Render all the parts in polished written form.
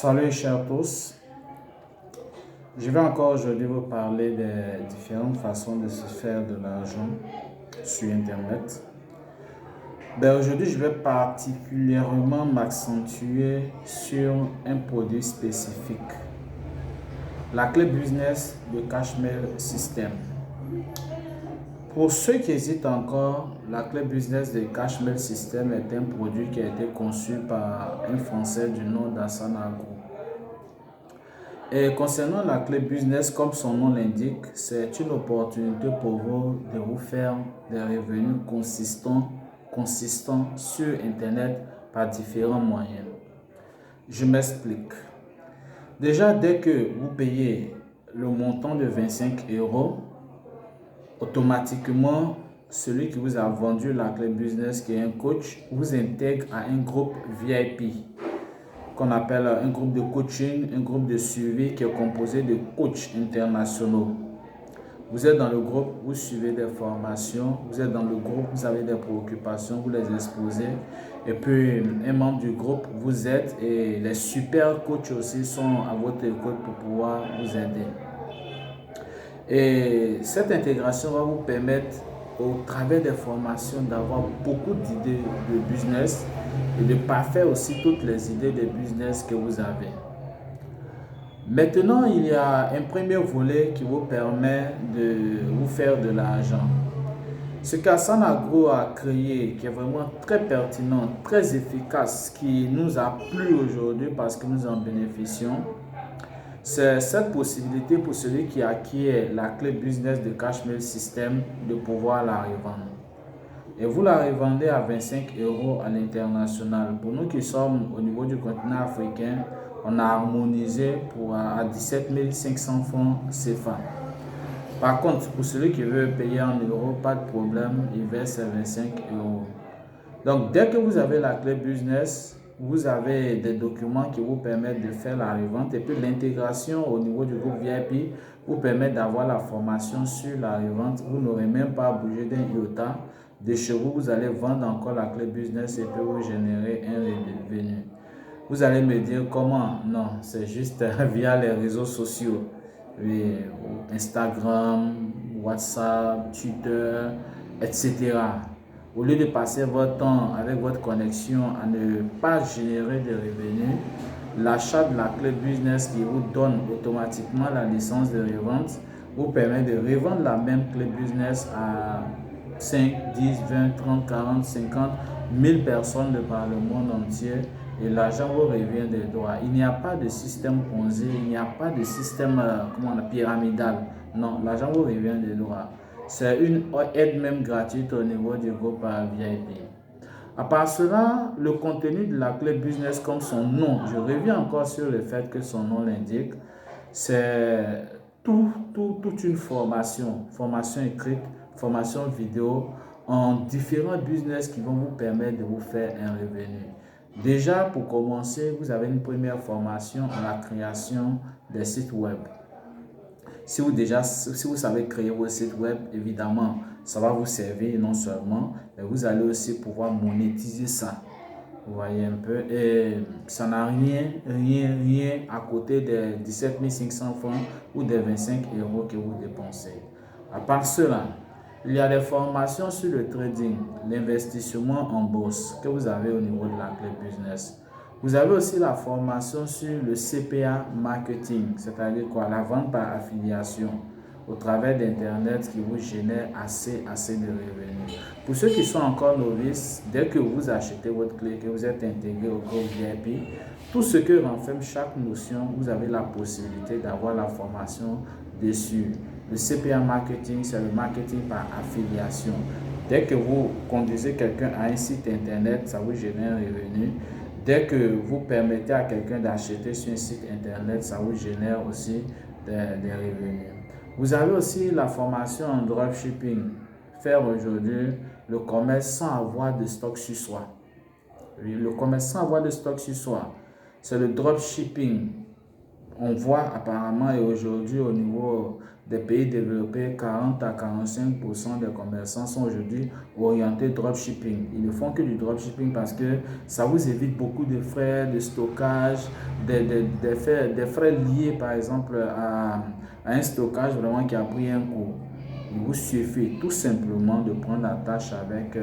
Salut chers tous, je vais encore aujourd'hui vous parler des différentes façons de se faire de l'argent sur Internet. Aujourd'hui, je vais particulièrement m'accentuer sur un produit spécifique, la clé business de Cashmail System. Pour ceux qui hésitent encore, la clé business de Cashmail System est un produit qui a été conçu par un Français du nom d'Hassan Agro. Et concernant la clé business, comme son nom l'indique, c'est une opportunité pour vous de vous faire des revenus consistants sur Internet par différents moyens. Je m'explique. Déjà, dès que vous payez le montant de 25 €, automatiquement, celui qui vous a vendu la clé business, qui est un coach, vous intègre à un groupe VIP qu'on appelle un groupe de coaching, un groupe de suivi qui est composé de coachs internationaux. Vous êtes dans le groupe, vous suivez des formations, vous êtes dans le groupe, vous avez des préoccupations, vous les exposez. Et puis, un membre du groupe vous aide et les super coachs aussi sont à votre écoute pour pouvoir vous aider. Et cette intégration va vous permettre, au travers des formations, d'avoir beaucoup d'idées de business et de parfaire aussi toutes les idées de business que vous avez. Maintenant, il y a un premier volet qui vous permet de vous faire de l'argent. Ce qu'Hassan Agro a créé, qui est vraiment très pertinent, très efficace, qui nous a plu aujourd'hui parce que nous en bénéficions, c'est cette possibilité pour celui qui acquiert la clé business de Cashmail System de pouvoir la revendre. Et vous la revendez à 25 € à l'international. Pour nous qui sommes au niveau du continent africain, on a harmonisé à 17 500 francs CFA. Par contre, pour celui qui veut payer en euros, pas de problème, il verse 25 €. Donc, dès que vous avez la clé business, vous avez des documents qui vous permettent de faire la revente et puis l'intégration au niveau du groupe VIP vous permet d'avoir la formation sur la revente. Vous n'aurez même pas à bouger d'un iota. De chez vous, vous allez vendre encore la clé business et puis vous générer un revenu. Vous allez me dire comment? Non, c'est juste via les réseaux sociaux. Oui, Instagram, WhatsApp, Twitter, etc. Au lieu de passer votre temps avec votre connexion à ne pas générer de revenus, l'achat de la clé business qui vous donne automatiquement la licence de revente vous permet de revendre la même clé business à 5, 10, 20, 30, 40, 50, 1000 personnes de par le monde entier et l'argent vous revient des droits. Il n'y a pas de système Ponzi, il n'y a pas de système pyramidal. Non, l'argent vous revient des droits. C'est une aide même gratuite au niveau du groupe VIP. À part cela, le contenu de la clé business comme son nom, je reviens encore sur le fait que son nom l'indique, c'est toute une formation écrite, formation vidéo en différents business qui vont vous permettre de vous faire un revenu. Déjà, pour commencer, vous avez une première formation à la création des sites web. Si vous savez créer vos sites web, évidemment, ça va vous servir non seulement, mais vous allez aussi pouvoir monétiser ça. Vous voyez un peu, et ça n'a rien à côté des 17 500 francs ou des 25 € que vous dépensez. À part cela, il y a des formations sur le trading, l'investissement en bourse que vous avez au niveau de la clé business. Vous avez aussi la formation sur le CPA marketing, c'est-à-dire quoi, la vente par affiliation au travers d'Internet qui vous génère assez de revenus. Pour ceux qui sont encore novices, dès que vous achetez votre clé, que vous êtes intégré au groupe VIP, tout ce que renferme chaque notion, vous avez la possibilité d'avoir la formation dessus. Le CPA marketing, c'est le marketing par affiliation. Dès que vous conduisez quelqu'un à un site Internet, ça vous génère un revenu. Dès que vous permettez à quelqu'un d'acheter sur un site Internet, ça vous génère aussi des revenus. Vous avez aussi la formation en dropshipping. Faire aujourd'hui le commerce sans avoir de stock sur soi. Oui, le commerce sans avoir de stock sur soi, c'est le dropshipping. on voit apparemment et aujourd'hui au niveau des pays développés, 40 à 45% des commerçants sont aujourd'hui orientés dropshipping. Ils ne font que du dropshipping parce que ça vous évite beaucoup de frais de stockage, des frais liés par exemple à un stockage vraiment qui a pris un coup. Il vous suffit tout simplement de prendre la tâche avec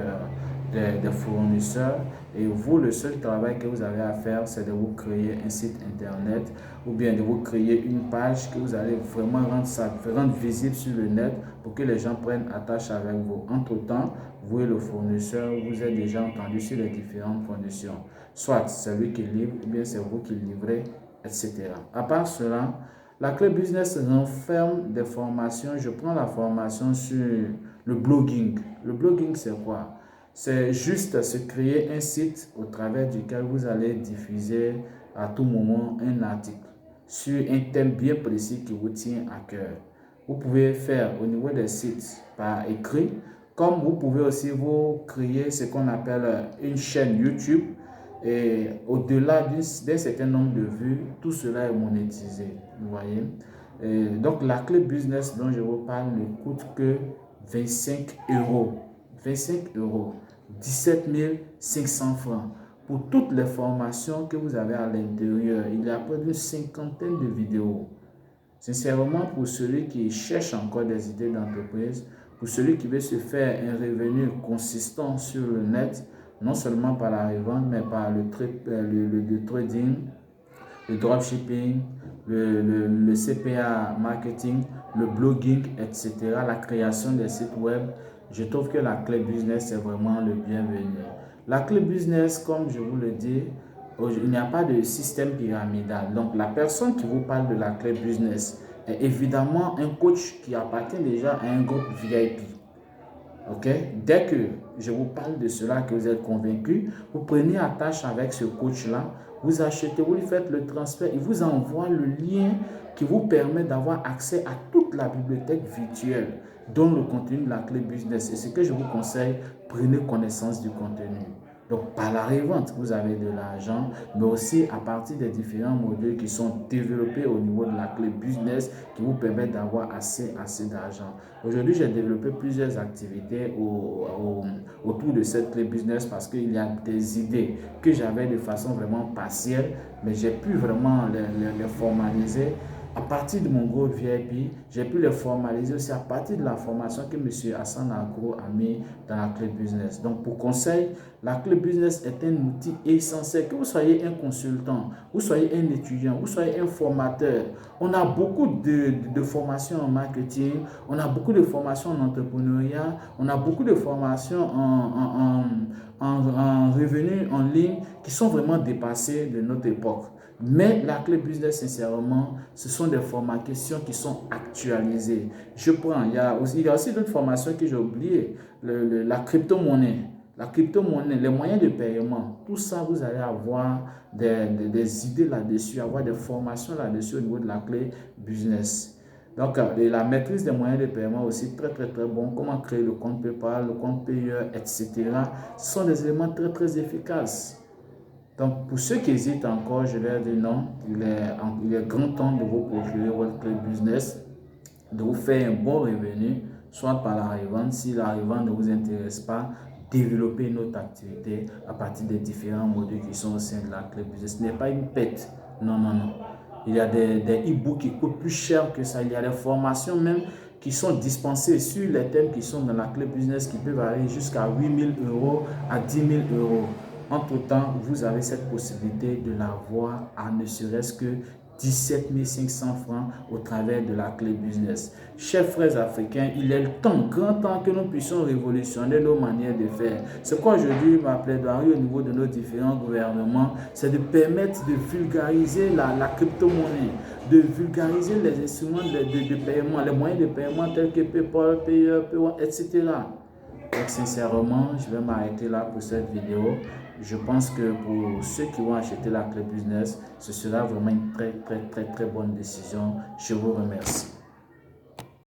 des fournisseurs et vous, le seul travail que vous avez à faire, c'est de vous créer un site internet ou bien de vous créer une page que vous allez vraiment rendre visible sur le net pour que les gens prennent attache avec vous. Entre-temps, vous et le fournisseur, vous êtes déjà entendu sur les différentes conditions. Soit c'est lui qui livre ou bien c'est vous qui livrez, etc. À part cela, la clé business renferme des formations. Je prends la formation sur le blogging. Le blogging, c'est quoi? C'est juste se créer un site au travers duquel vous allez diffuser à tout moment un article sur un thème bien précis qui vous tient à cœur. Vous pouvez faire au niveau des sites par écrit, comme vous pouvez aussi vous créer ce qu'on appelle une chaîne YouTube. Et au-delà d'un certain nombre de vues, tout cela est monétisé. Vous voyez? Et donc, la clé business dont je vous parle ne coûte que 25 euros. 25 euros. 17 500 francs. Pour toutes les formations que vous avez à l'intérieur, il y a près d'une cinquantaine de vidéos. Sincèrement, pour celui qui cherche encore des idées d'entreprise, pour celui qui veut se faire un revenu consistant sur le net, non seulement par la revente, mais par le trading, le dropshipping, le CPA marketing, le blogging, etc., la création des sites web, je trouve que la clé business est vraiment le bienvenu. La clé business, comme je vous le dis, il n'y a pas de système pyramidal. Donc, la personne qui vous parle de la clé business est évidemment un coach qui appartient déjà à un groupe VIP. Ok? Dès que je vous parle de cela, que vous êtes convaincu, vous prenez attache avec ce coach-là, vous achetez, vous lui faites le transfert, il vous envoie le lien qui vous permet d'avoir accès à toute la bibliothèque virtuelle dont le contenu de la clé business. Et ce que je vous conseille, prenez connaissance du contenu. Donc, par la revente, vous avez de l'argent, mais aussi à partir des différents modules qui sont développés au niveau de la clé business qui vous permettent d'avoir assez d'argent. Aujourd'hui, j'ai développé plusieurs activités autour de cette clé business parce qu'il y a des idées que j'avais de façon vraiment partielle, mais j'ai pu vraiment les formaliser. À partir de mon groupe VIP, j'ai pu les formaliser aussi à partir de la formation que M. Hassan Agro a mis dans la clé business. Donc, pour conseil, la clé business est un outil essentiel. Que vous soyez un consultant, vous soyez un étudiant, vous soyez un formateur. On a beaucoup de formations en marketing, on a beaucoup de formations en entrepreneuriat, on a beaucoup de formations en revenus en ligne qui sont vraiment dépassées de notre époque. Mais la clé business, sincèrement, ce sont des formations qui sont actualisées. Il y a aussi d'autres formations que j'ai oubliées. La crypto-monnaie. La crypto-monnaie, les moyens de paiement, tout ça, vous allez avoir des idées là-dessus, avoir des formations là-dessus au niveau de la clé business. Donc, la maîtrise des moyens de paiement aussi très bon. Comment créer le compte PayPal, le compte payeur, etc. Ce sont des éléments très efficaces. Donc, pour ceux qui hésitent encore, je leur dis non, il est grand temps de vous procurer votre clé business, de vous faire un bon revenu, soit par la revente. Si la revente ne vous intéresse pas, développer une autre activité à partir des différents modules qui sont au sein de la clé business. Ce n'est pas une pète, non. Il y a des e-books qui coûtent plus cher que ça. Il y a des formations même qui sont dispensées sur les thèmes qui sont dans la clé business qui peuvent aller jusqu'à 8 000 euros à 10 000 euros. Entre-temps, vous avez cette possibilité de l'avoir à ne serait-ce que 17 500 francs au travers de la clé business. Chers frères africains, il est grand temps que nous puissions révolutionner nos manières de faire. C'est quoi aujourd'hui ma plaidoirie au niveau de nos différents gouvernements, c'est de permettre de vulgariser la crypto-monnaie, de vulgariser les instruments de paiement, les moyens de paiement tels que PayPal, Payeer, etc. Donc sincèrement, je vais m'arrêter là pour cette vidéo. Je pense que pour ceux qui vont acheter la clé business, ce sera vraiment une très bonne décision. Je vous remercie.